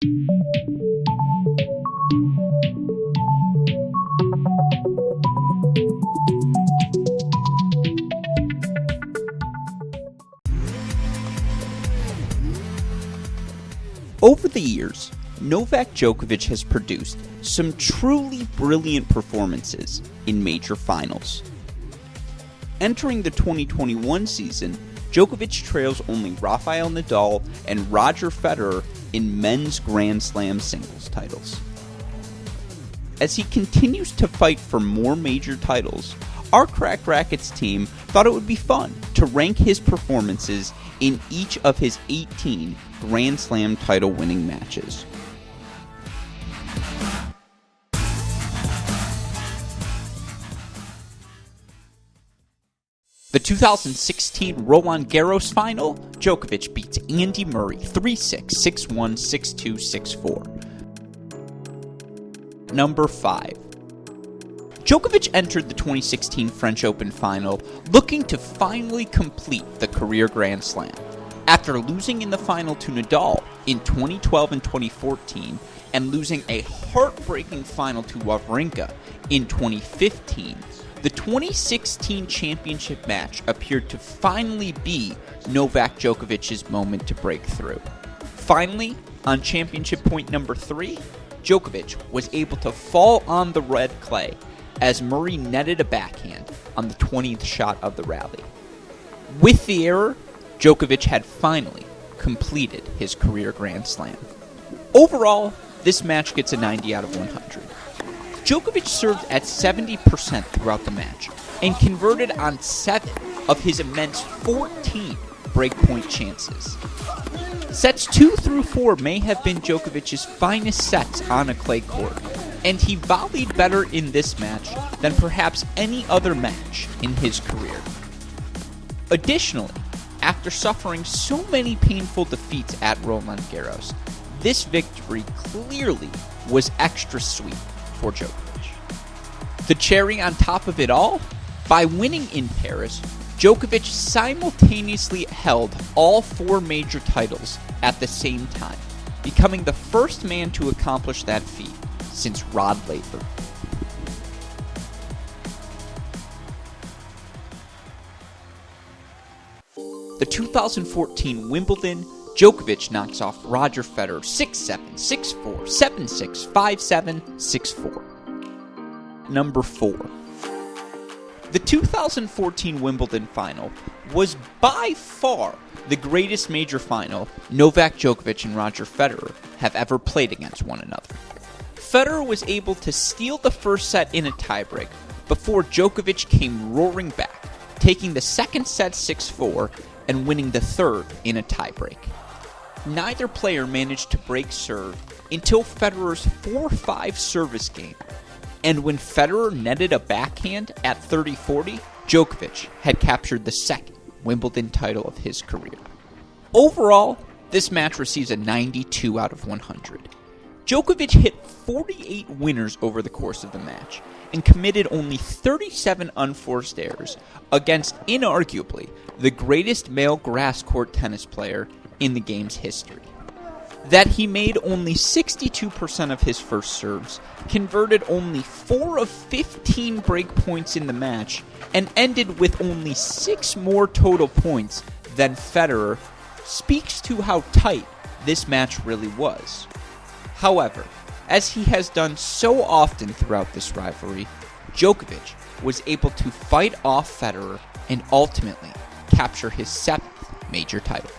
Over the years, Novak Djokovic has produced some truly brilliant performances in major finals. Entering the 2021 season, Djokovic trails only Rafael Nadal and Roger Federer in men's Grand Slam singles titles. As he continues to fight for more major titles, our Cracked Racquets team thought it would be fun to rank his performances in each of his 18 Grand Slam title winning matches. The 2016 Roland Garros Final, Djokovic beats Andy Murray 3-6, 6-1, 6-2, 6-4. Number 5. Djokovic entered the 2016 French Open Final looking to finally complete the career Grand Slam. After losing in the final to Nadal in 2012 and 2014, and losing a heartbreaking final to Wawrinka in 2015, the 2016 championship match appeared to finally be Novak Djokovic's moment to break through. Finally, on championship point number 3, Djokovic was able to fall on the red clay as Murray netted a backhand on the 20th shot of the rally. With the error, Djokovic had finally completed his career Grand Slam. Overall, this match gets a 90 out of 100. Djokovic served at 70% throughout the match and converted on 7 of his immense 14 breakpoint chances. Sets 2 through 4 may have been Djokovic's finest sets on a clay court, and he volleyed better in this match than perhaps any other match in his career. Additionally, after suffering so many painful defeats at Roland Garros, this victory clearly was extra sweet for Djokovic. The cherry on top of it all? By winning in Paris, Djokovic simultaneously held all 4 major titles at the same time, becoming the first man to accomplish that feat since Rod Laver. The 2014 Wimbledon, Djokovic knocks off Roger Federer 6-7, 6-4, 7-6, 5-7, 6-4. Number 4. The 2014 Wimbledon Final was by far the greatest major final Novak Djokovic and Roger Federer have ever played against one another. Federer was able to steal the first set in a tiebreak before Djokovic came roaring back, taking the second set 6-4 and winning the third in a tiebreak. Neither player managed to break serve until Federer's 4-5 service game, and when Federer netted a backhand at 30-40, Djokovic had captured the second Wimbledon title of his career. Overall, this match receives a 92 out of 100. Djokovic hit 48 winners over the course of the match and committed only 37 unforced errors against inarguably the greatest male grass court tennis player in the game's history. That he made only 62% of his first serves, converted only 4 of 15 break points in the match, and ended with only 6 more total points than Federer speaks to how tight this match really was. However, as he has done so often throughout this rivalry, Djokovic was able to fight off Federer and ultimately capture his 7th major title.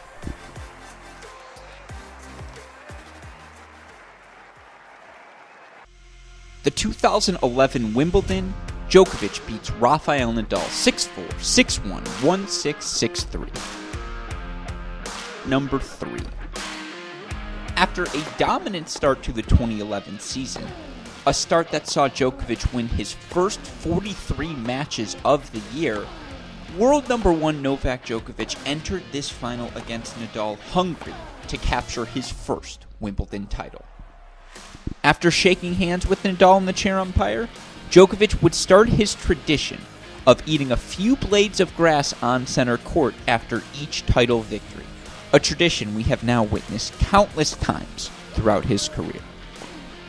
The 2011 Wimbledon, Djokovic beats Rafael Nadal 6-4, 6-1, 1-6, 6-3. Number 3. After a dominant start to the 2011 season, a start that saw Djokovic win his first 43 matches of the year, world number 1 Novak Djokovic entered this final against Nadal hungry to capture his first Wimbledon title. After shaking hands with Nadal and the chair umpire, Djokovic would start his tradition of eating a few blades of grass on center court after each title victory, a tradition we have now witnessed countless times throughout his career.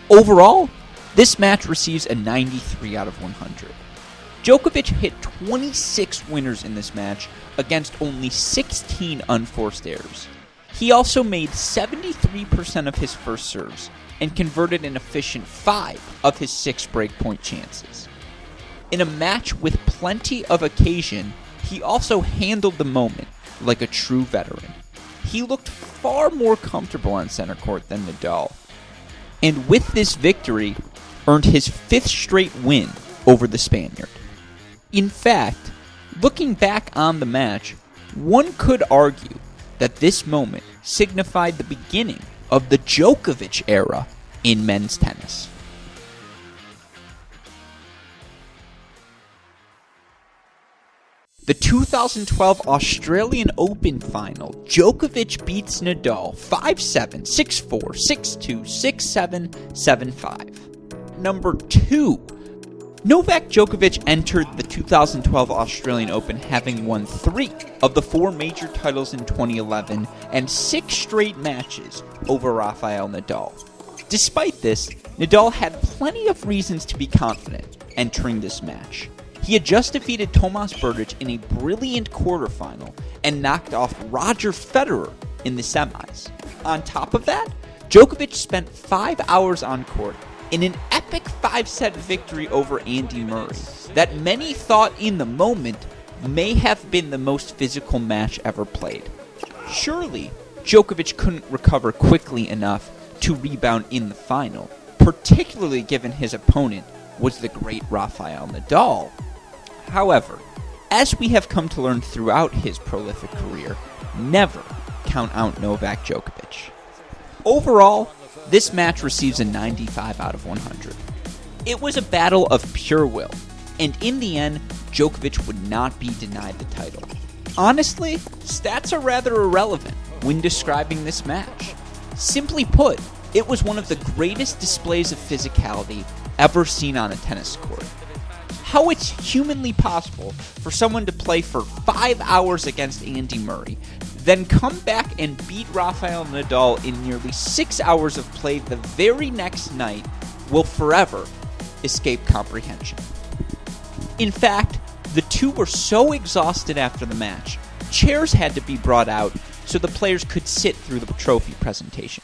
Overall, this match receives a 93 out of 100. Djokovic hit 26 winners in this match against only 16 unforced errors. He also made 73% of his first serves and converted an efficient 5 of his 6 breakpoint chances. In a match with plenty of occasion, he also handled the moment like a true veteran. He looked far more comfortable on center court than Nadal, and with this victory, earned his 5th straight win over the Spaniard. In fact, looking back on the match, one could argue that this moment signified the beginning of the Djokovic era in men's tennis. The 2012 Australian Open Final, Djokovic beats Nadal 5-7, 6-4, 6-2, 6-7, 7-5. Number 2. Novak Djokovic entered the 2012 Australian Open having won 3 of the 4 major titles in 2011 and 6 straight matches over Rafael Nadal. Despite this, Nadal had plenty of reasons to be confident entering this match. He had just defeated Tomas Berdych in a brilliant quarterfinal and knocked off Roger Federer in the semis. On top of that, Djokovic spent 5 hours on court in an epic 5-set victory over Andy Murray that many thought in the moment may have been the most physical match ever played. Surely, Djokovic couldn't recover quickly enough to rebound in the final, particularly given his opponent was the great Rafael Nadal. However, as we have come to learn throughout his prolific career, never count out Novak Djokovic. Overall, this match receives a 95 out of 100. It was a battle of pure will, and in the end, Djokovic would not be denied the title. Honestly, stats are rather irrelevant when describing this match. Simply put, it was one of the greatest displays of physicality ever seen on a tennis court. How it's humanly possible for someone to play for 5 hours against Andy Murray, then come back and beat Rafael Nadal in nearly 6 hours of play the very next night will forever escape comprehension. In fact, the two were so exhausted after the match, chairs had to be brought out so the players could sit through the trophy presentation.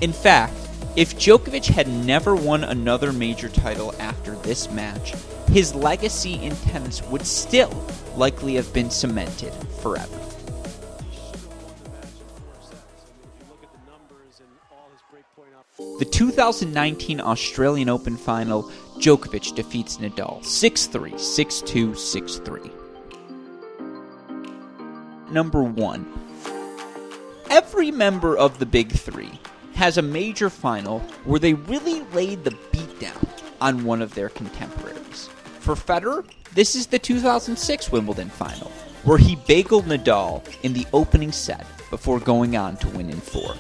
In fact, if Djokovic had never won another major title after this match, his legacy in tennis would still likely have been cemented forever. The 2019 Australian Open Final, Djokovic defeats Nadal 6-3, 6-2, 6-3. Number 1. Every member of the Big Three has a major final where they really laid the beatdown on one of their contemporaries. For Federer, this is the 2006 Wimbledon Final, where he bageled Nadal in the opening set before going on to win in 4.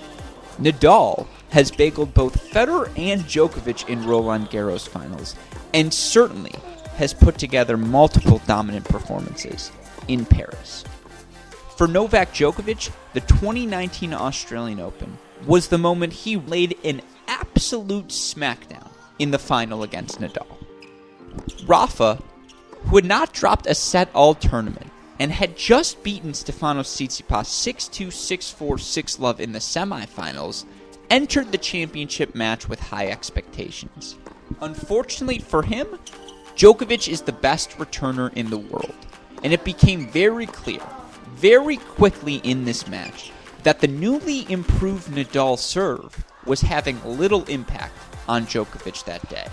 Nadal has bageled both Federer and Djokovic in Roland Garros finals, and certainly has put together multiple dominant performances in Paris. For Novak Djokovic, the 2019 Australian Open was the moment he laid an absolute smackdown in the final against Nadal. Rafa, who had not dropped a set all tournament and had just beaten Stefanos Tsitsipas 6-2, 6-4, 6-love in the semifinals, entered the championship match with high expectations. Unfortunately for him, Djokovic is the best returner in the world, and it became very clear, very quickly in this match, that the newly improved Nadal serve was having little impact on Djokovic that day.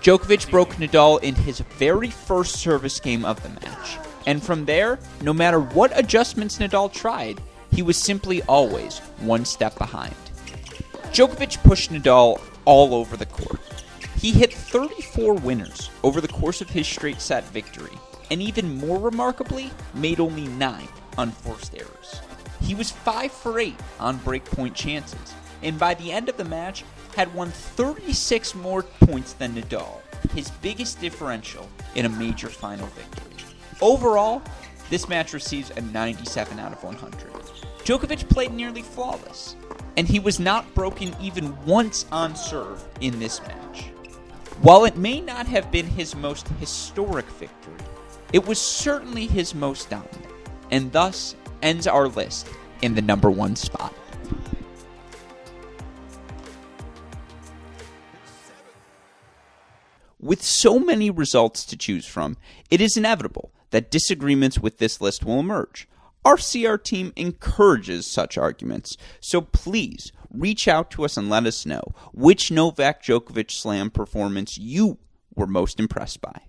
Djokovic broke Nadal in his very first service game of the match, and from there, no matter what adjustments Nadal tried, he was simply always one step behind. Djokovic pushed Nadal all over the court. He hit 34 winners over the course of his straight set victory, and even more remarkably, made only 9 unforced errors. He was 5 for 8 on breakpoint chances, and by the end of the match, had won 36 more points than Nadal, his biggest differential in a major final victory. Overall, This match receives a 97 out of 100. Djokovic played nearly flawless, and he was not broken even once on serve in this match. While it may not have been his most historic victory, it was certainly his most dominant, and thus ends our list in the number 1 spot. With so many results to choose from, it is inevitable that disagreements with this list will emerge. Our CR team encourages such arguments, so please reach out to us and let us know which Novak Djokovic Slam performance you were most impressed by.